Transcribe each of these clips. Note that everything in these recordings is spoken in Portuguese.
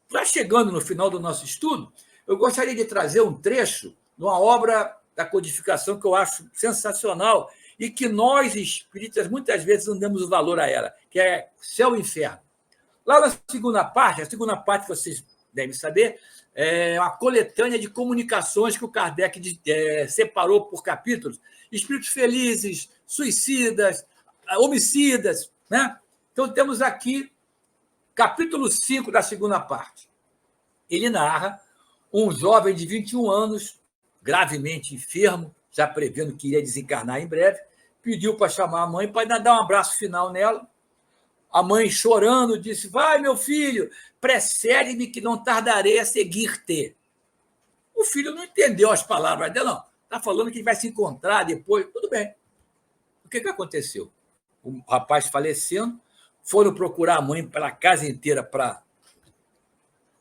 Já chegando no final do nosso estudo, eu gostaria de trazer um trecho de uma obra da codificação que eu acho sensacional e que nós, espíritas, muitas vezes não damos o valor a ela, que é Céu e Inferno. Lá na segunda parte, a segunda parte, vocês devem saber, é uma coletânea de comunicações que o Kardec separou por capítulos. Espíritos felizes, suicidas, homicidas. Né? Então, temos aqui capítulo 5 da segunda parte. Ele narra um jovem de 21 anos, gravemente enfermo, já prevendo que iria desencarnar em breve, pediu para chamar a mãe para dar um abraço final nela. A mãe, chorando, disse: vai, meu filho, precede-me que não tardarei a seguir-te. O filho não entendeu as palavras dela, não. Está falando que vai se encontrar depois. Tudo bem. O que aconteceu? O rapaz falecendo, foram procurar a mãe pela casa inteira para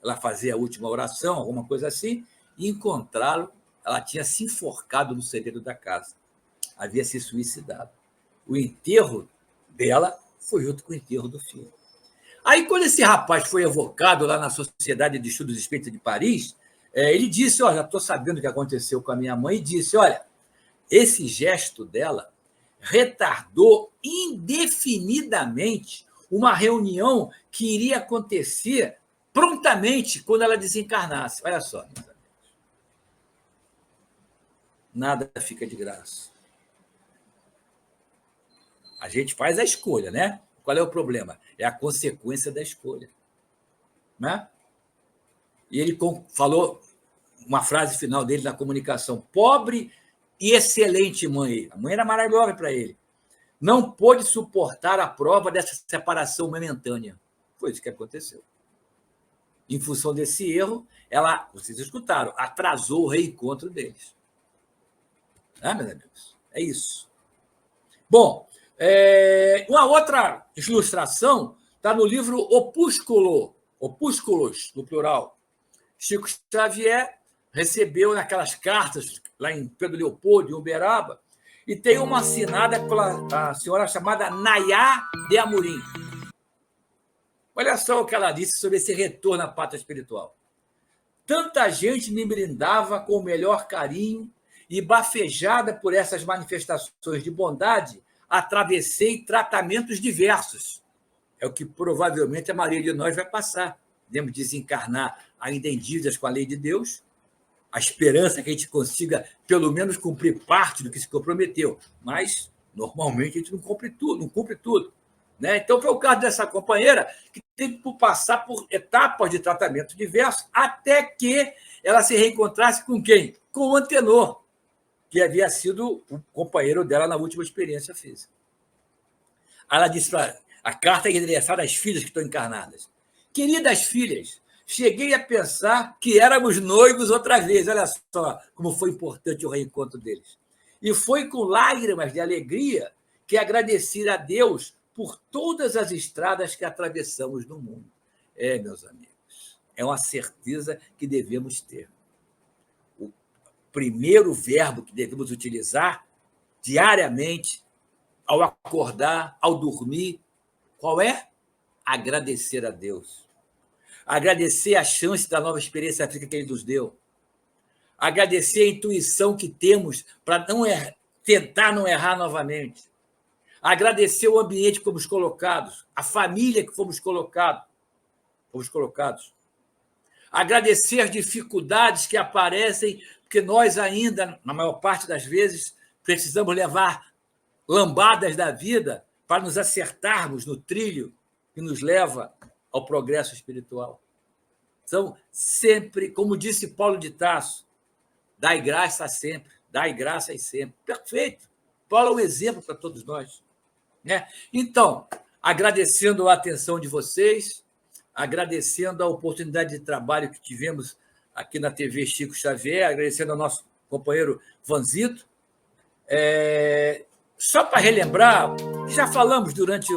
ela fazer a última oração, alguma coisa assim, e encontraram, ela tinha se enforcado no segredo da casa. Havia se suicidado. O enterro dela foi junto com o enterro do filho. Aí, quando esse rapaz foi evocado lá na Sociedade de Estudos Espíritas de Paris, ele disse: olha, estou sabendo o que aconteceu com a minha mãe, e disse: olha, esse gesto dela retardou indefinidamente uma reunião que iria acontecer prontamente quando ela desencarnasse. Olha só, meus amigos. Nada fica de graça. A gente faz a escolha, né? Qual é o problema? É a consequência da escolha. Né? E ele falou uma frase final dele na comunicação: pobre e excelente mãe. A mãe era maravilhosa para ele. Não pôde suportar a prova dessa separação momentânea. Foi isso que aconteceu. Em função desse erro, ela, vocês escutaram, atrasou o reencontro deles. Meus amigos? É isso. Bom, uma outra ilustração está no livro Opúsculos, no plural. Chico Xavier recebeu naquelas cartas, lá em Pedro Leopoldo, em Uberaba, e tem uma assinada pela senhora chamada Nayá de Amorim. Olha só o que ela disse sobre esse retorno à pátria espiritual. Tanta gente me brindava com o melhor carinho e, bafejada por essas manifestações de bondade, atravessei tratamentos diversos. É o que provavelmente a maioria de nós vai passar. Devemos desencarnar ainda em dívidas com a lei de Deus, a esperança que a gente consiga, pelo menos, cumprir parte do que se comprometeu. Mas, normalmente, a gente não cumpre tudo. Né? Então, foi o caso dessa companheira que teve que passar por etapas de tratamento diversos até que ela se reencontrasse com quem? Com o Antenor, que havia sido o companheiro dela na última experiência física. Ela disse para a carta é endereçada às filhas que estão encarnadas. Queridas filhas, cheguei a pensar que éramos noivos outra vez. Olha só como foi importante o reencontro deles. E foi com lágrimas de alegria que agradeci a Deus por todas as estradas que atravessamos no mundo. Meus amigos, é uma certeza que devemos ter. O primeiro verbo que devemos utilizar diariamente, ao acordar, ao dormir, qual é? Agradecer a Deus. Agradecer a chance da nova experiência física que Ele nos deu. Agradecer a intuição que temos para tentar não errar novamente. Agradecer o ambiente que fomos colocados, a família que fomos colocados. Agradecer as dificuldades que aparecem, porque nós ainda, na maior parte das vezes, precisamos levar lambadas da vida para nos acertarmos no trilho que nos leva ao progresso espiritual. Então, sempre, como disse Paulo de Tarso, dai graça sempre, dai graça e sempre. Perfeito. Paulo é um exemplo para todos nós. Né? Então, agradecendo a atenção de vocês, agradecendo a oportunidade de trabalho que tivemos aqui na TV Chico Xavier, agradecendo ao nosso companheiro Vanzito. Só para relembrar, já falamos durante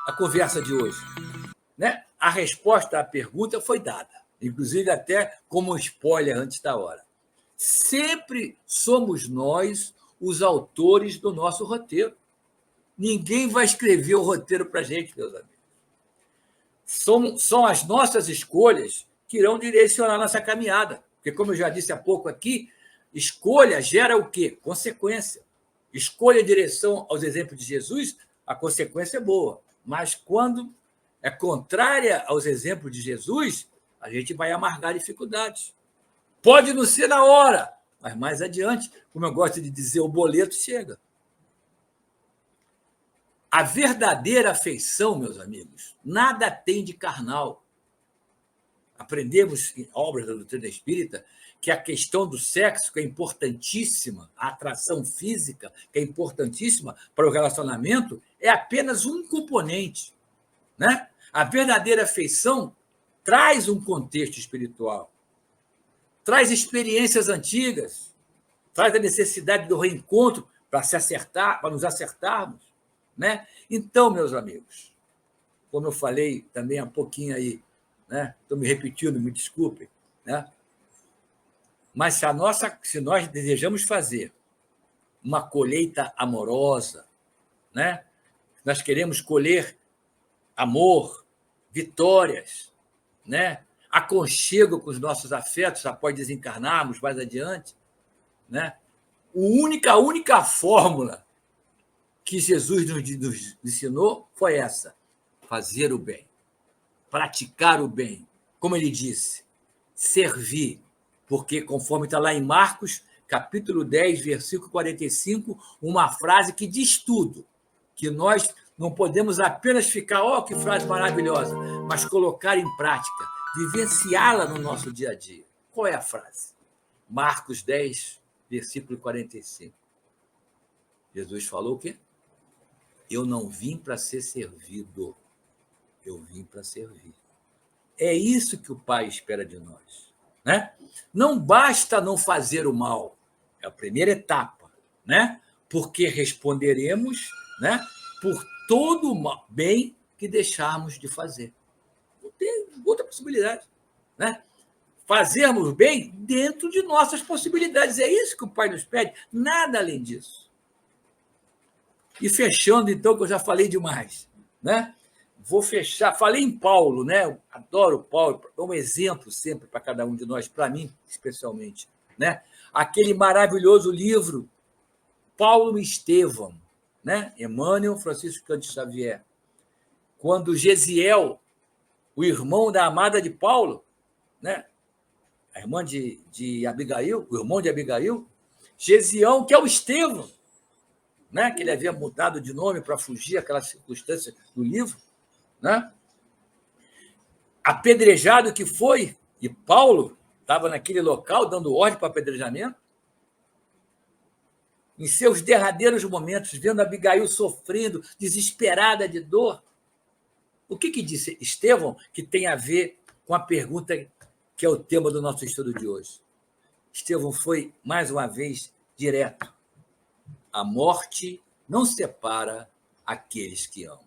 a conversa de hoje, né? A resposta à pergunta foi dada, inclusive até como um spoiler antes da hora. Sempre somos nós os autores do nosso roteiro. Ninguém vai escrever o roteiro para a gente, meus amigos. São as nossas escolhas que irão direcionar nossa caminhada. Porque, como eu já disse há pouco aqui, escolha gera o quê? Consequência. Escolha a direção aos exemplos de Jesus, a consequência é boa. Mas quando é contrária aos exemplos de Jesus, a gente vai amargar dificuldades. Pode não ser na hora, mas mais adiante, como eu gosto de dizer, o boleto chega. A verdadeira afeição, meus amigos, nada tem de carnal. Aprendemos em obras da doutrina espírita que a questão do sexo, que é importantíssima, a atração física, que é importantíssima para o relacionamento, é apenas um componente, né? A verdadeira afeição traz um contexto espiritual, traz experiências antigas, traz a necessidade do reencontro para se acertar, para nos acertarmos, né? Então, meus amigos, como eu falei também há pouquinho aí, né? Estou me repetindo, me desculpem, né? Mas se nós desejamos fazer uma colheita amorosa, né? Nós queremos colher amor, vitórias, né? Aconchego com os nossos afetos após desencarnarmos mais adiante, né? A única fórmula que Jesus nos ensinou foi essa: fazer o bem, praticar o bem. Como ele disse, servir. Porque, conforme está lá em Marcos, capítulo 10, versículo 45, uma frase que diz tudo, que nós não podemos apenas ficar, que frase maravilhosa, mas colocar em prática, vivenciá-la no nosso dia a dia. Qual é a frase? Marcos 10, versículo 45. Jesus falou o quê? Eu não vim para ser servido, eu vim para servir. É isso que o Pai espera de nós, né? Não basta não fazer o mal, é a primeira etapa, né? Porque responderemos, né, por todo o bem que deixarmos de fazer. Não tem outra possibilidade, né? Fazermos bem dentro de nossas possibilidades. É isso que o Pai nos pede, nada além disso. E fechando, então, que eu já falei demais, né? Vou fechar. Falei em Paulo, né? Eu adoro Paulo, é um exemplo sempre para cada um de nós, para mim, especialmente, né? Aquele maravilhoso livro, Paulo e Estevão, né? Emmanuel Francisco Cândido Xavier. Quando Gesiel, o irmão da amada de Paulo, né? A irmã de Abigail, o irmão de Abigail, Gesiel, que é o Estevão, né? Que ele havia mudado de nome para fugir àquelas circunstâncias do livro, né? Apedrejado que foi, e Paulo estava naquele local dando ordem para apedrejamento, em seus derradeiros momentos, vendo Abigail sofrendo, desesperada de dor. O que disse Estevão que tem a ver com a pergunta que é o tema do nosso estudo de hoje? Estevão foi, mais uma vez, direto. A morte não separa aqueles que amam.